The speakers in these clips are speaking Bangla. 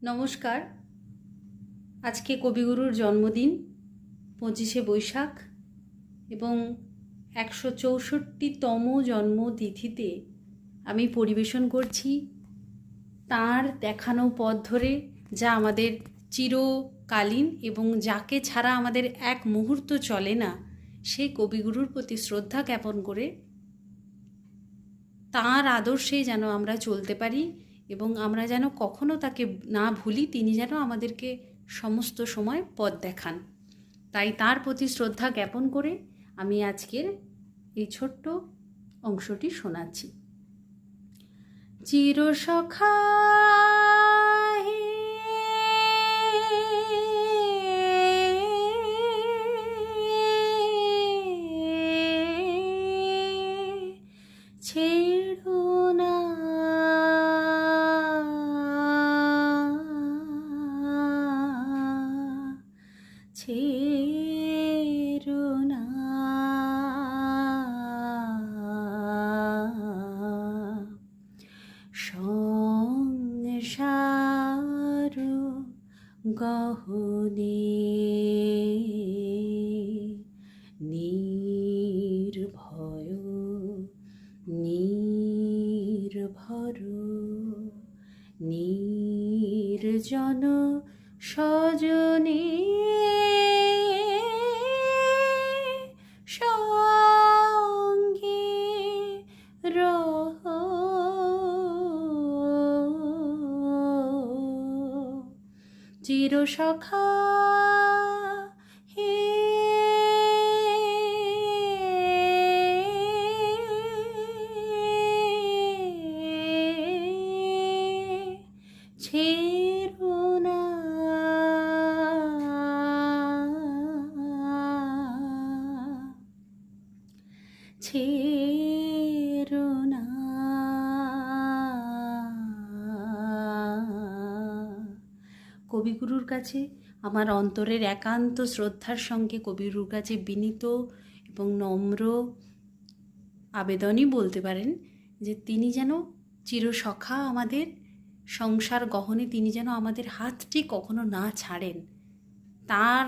নমস্কার। আজকে কবিগুরুর জন্মদিন 25শে বৈশাখ এবং 164তম জন্মতিথিতে আমি পরিবেশন করছি তাঁর দেখানো পথ ধরে, যা আমাদের চিরকালীন এবং যাকে ছাড়া আমাদের এক মুহূর্ত চলে না, সেই কবিগুরুর প্রতি শ্রদ্ধা জ্ঞাপন করে তাঁর আদর্শে যেন আমরা চলতে পারি এবং আমরা যেন কখনো তাকে না ভুলি। তিনি যেন আমাদেরকে সমস্ত সময় পথ দেখান। তাই তার প্রতি শ্রদ্ধা জ্ঞাপন করে আমি আজকের এই ছোট্ট অংশটি শোনাচ্ছি। চিরসখা হে, ছেড়ো না ছেড়ো না, সংসার গহনে নির্ভয় নির্ভর নির্জন সজনে সঙ্গে রহ, চিরসখা হে, ছেড়ো না ছেড়ো না। কবিগুরুর কাছে আমার অন্তরের একান্ত শ্রদ্ধার সঙ্গে কবিগুরুর কাছে বিনীত এবং নম্র আবেদনই বলতে পারেন যে তিনি যেন চিরসখা, আমাদের সংসার গহনে তিনি যেন আমাদের হাতটি কখনো না ছাড়েন। তার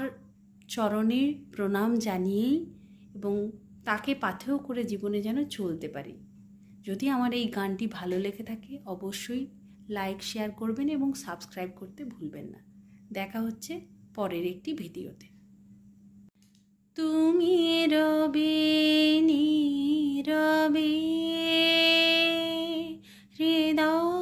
চরণে প্রণাম জানিয়েই এবং তাকে পাথেয় করে জীবনে যেন চলতে পারি। যদি আমার এই গানটি ভালো লেগে থাকে অবশ্যই লাইক শেয়ার করবেন এবং সাবস্ক্রাইব করতে ভুলবেন না। দেখা হচ্ছে পরের একটি ভিডিওতে। তুমি রবে নীরবে হৃদয়